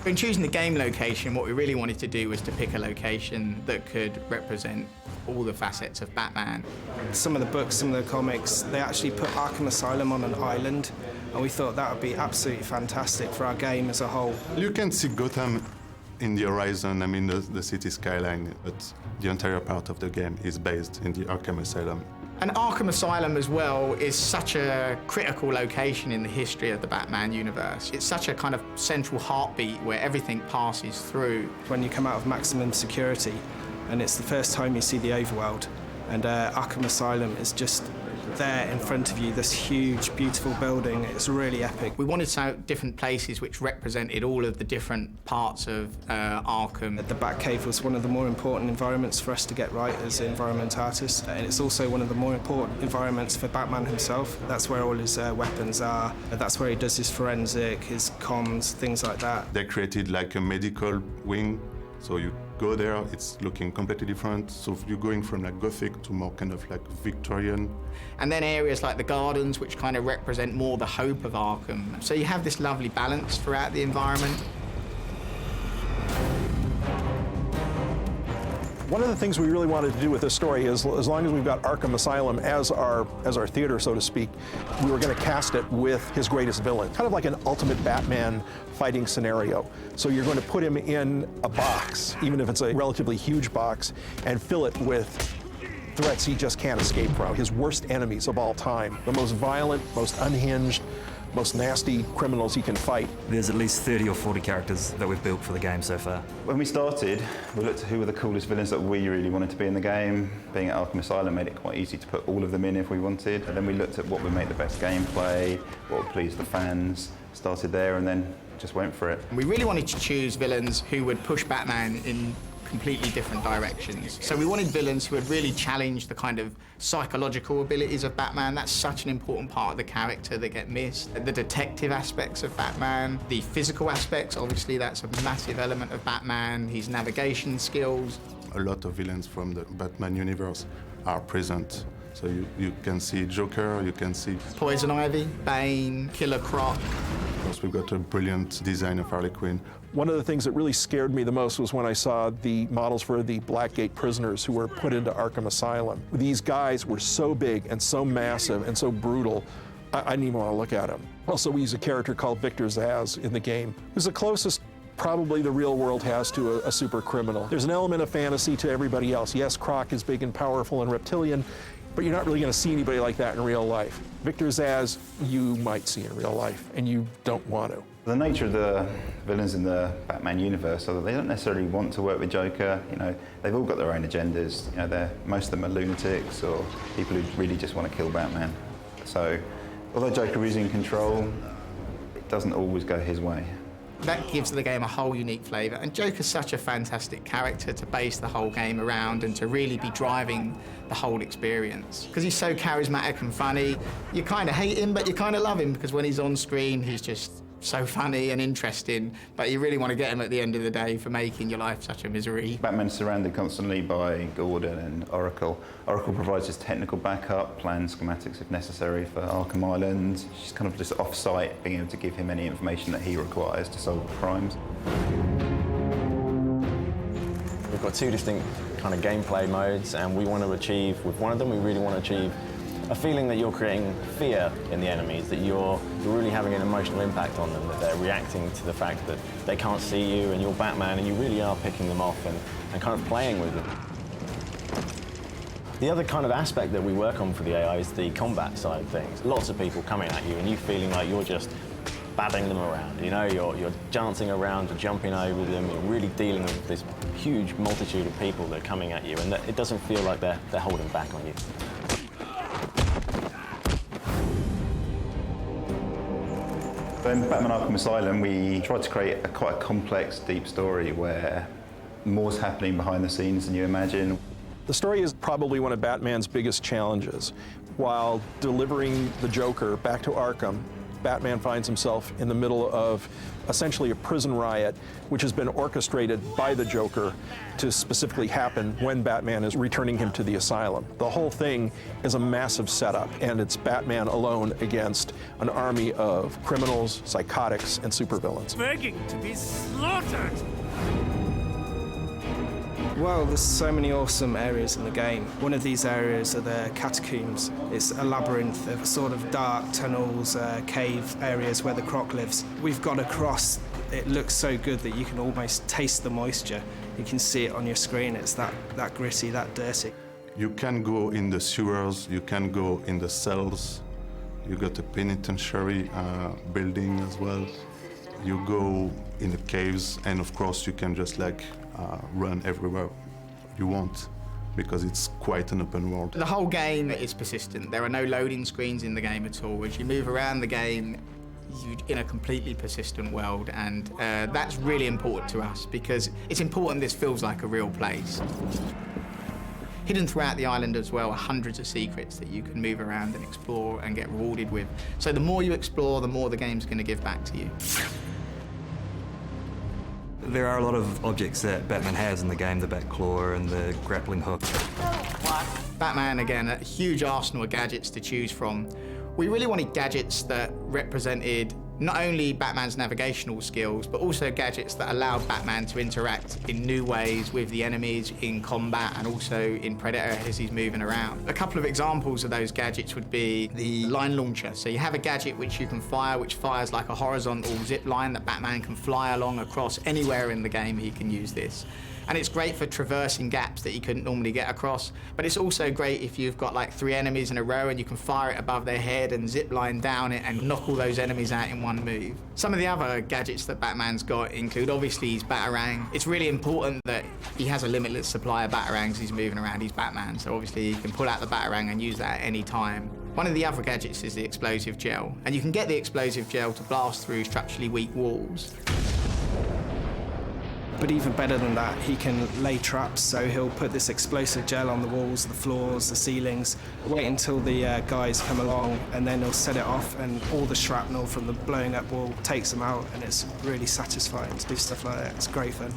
In choosing the game location, what we really wanted to do was to pick a location that could represent all the facets of Batman. Some of the books, some of the comics, they actually put Arkham Asylum on an island, and we thought that would be absolutely fantastic for our game as a whole. You can see Gotham in the horizon, I mean the city skyline, but the entire part of the game is based in the Arkham Asylum. And Arkham Asylum as well is such a critical location in the history of the Batman universe. It's such a kind of central heartbeat where everything passes through. When you come out of maximum security, and it's the first time you see the overworld, and Arkham Asylum is just there in front of you, this huge, beautiful building. It's really epic. We wanted different places which represented all of the different parts of Arkham. The Batcave was one of the more important environments for us to get right as environment artists, and it's also one of the more important environments for Batman himself. That's where all his weapons are. That's where he does his forensic, his comms, things like that. They created like a medical wing, so you go there, it's looking completely different. So you're going from like Gothic to more kind of like Victorian. And then areas like the gardens, which kind of represent more the hope of Arkham. So you have this lovely balance throughout the environment. One of the things we really wanted to do with this story is, as long as we've got Arkham Asylum as our theater, so to speak, we were going to cast it with his greatest villain, kind of like an ultimate Batman fighting scenario. So you're going to put him in a box, even if it's a relatively huge box, and fill it with threats he just can't escape from, his worst enemies of all time, the most violent, most unhinged, most nasty criminals he can fight. There's at least 30 or 40 characters that we've built for the game so far. When we started, we looked at who were the coolest villains that we really wanted to be in the game. Being at Arkham Asylum made it quite easy to put all of them in if we wanted. And then we looked at what would make the best gameplay, what would please the fans, started there and then just went for it. We really wanted to choose villains who would push Batman in completely different directions. So we wanted villains who would really challenge the kind of psychological abilities of Batman. That's such an important part of the character that get missed. The detective aspects of Batman, the physical aspects, obviously that's a massive element of Batman, his navigation skills. A lot of villains from the Batman universe are present. So you can see Joker, you can see Poison Ivy, Bane, Killer Croc. Of course, we've got a brilliant design of Harley Quinn. One of the things that really scared me the most was when I saw the models for the Blackgate prisoners who were put into Arkham Asylum. These guys were so big and so massive and so brutal, I didn't even want to look at them. Also, we use a character called Victor Zsasz in the game, who's the closest probably the real world has to a super criminal. There's an element of fantasy to everybody else. Yes, Croc is big and powerful and reptilian, but you're not really going to see anybody like that in real life. Victor Zsasz, you might see in real life, and you don't want to. The nature of the villains in the Batman universe are that they don't necessarily want to work with Joker. You know, they've all got their own agendas. You know, most of them are lunatics or people who really just want to kill Batman. So, although Joker is in control, it doesn't always go his way. That gives the game a whole unique flavour, and Joker's such a fantastic character to base the whole game around and to really be driving the whole experience. Because he's so charismatic and funny, you kind of hate him, but you kind of love him, because when he's on screen, he's just so funny and interesting, but you really want to get him at the end of the day for making your life such a misery. Batman's surrounded constantly by Gordon and Oracle. Oracle provides his technical backup, plans, schematics if necessary for Arkham Island. She's kind of just off-site, being able to give him any information that he requires to solve crimes. We've got two distinct kind of gameplay modes, and we want to achieve, with one of them, we really want to achieve a feeling that you're creating fear in the enemies, that you're really having an emotional impact on them, that they're reacting to the fact that they can't see you and you're Batman and you really are picking them off and kind of playing with them. The other kind of aspect that we work on for the AI is the combat side of things. Lots of people coming at you and you feeling like you're just batting them around, you know, you're dancing around, you're jumping over them, you're really dealing with this huge multitude of people that are coming at you, and that it doesn't feel like they're holding back on you. In Batman Arkham Asylum, we tried to create quite a complex, deep story where more's happening behind the scenes than you imagine. The story is probably one of Batman's biggest challenges. While delivering the Joker back to Arkham, Batman finds himself in the middle of essentially a prison riot, which has been orchestrated by the Joker to specifically happen when Batman is returning him to the asylum. The whole thing is a massive setup, and it's Batman alone against an army of criminals, psychotics, and supervillains. Begging to be slaughtered! Well, there's so many awesome areas in the game. One of these areas are the catacombs. It's a labyrinth of sort of dark tunnels, cave areas where the Croc lives. We've got across. It looks so good that you can almost taste the moisture. You can see it on your screen. It's that gritty, that dirty. You can go in the sewers, you can go in the cells. You got a penitentiary building as well. You go in the caves, and of course you can just like run everywhere you want, because it's quite an open world. The whole game is persistent. There are no loading screens in the game at all. As you move around the game, you're in a completely persistent world, and that's really important to us because it's important this feels like a real place. Hidden throughout the island as well are hundreds of secrets that you can move around and explore and get rewarded with. So the more you explore, the more the game's going to give back to you. There are a lot of objects that Batman has in the game, the Batclaw and the grappling hook. Batman, again, a huge arsenal of gadgets to choose from. We really wanted gadgets that represented not only Batman's navigational skills, but also gadgets that allowed Batman to interact in new ways with the enemies in combat and also in Predator as he's moving around. A couple of examples of those gadgets would be the line launcher. So you have a gadget which you can fire, which fires like a horizontal zip line that Batman can fly along across anywhere in the game. He can use this. And it's great for traversing gaps that you couldn't normally get across, but it's also great if you've got like 3 enemies in a row and you can fire it above their head and zip line down it and knock all those enemies out in one move. Some of the other gadgets that Batman's got include obviously his Batarang. It's really important that he has a limitless supply of Batarangs. He's moving around, he's Batman, so obviously he can pull out the Batarang and use that at any time. One of the other gadgets is the explosive gel, and you can get the explosive gel to blast through structurally weak walls. But even better than that, he can lay traps, so he'll put this explosive gel on the walls, the floors, the ceilings, wait until the guys come along, and then he'll set it off, and all the shrapnel from the blowing up wall takes them out, and it's really satisfying to do stuff like that. It's great fun.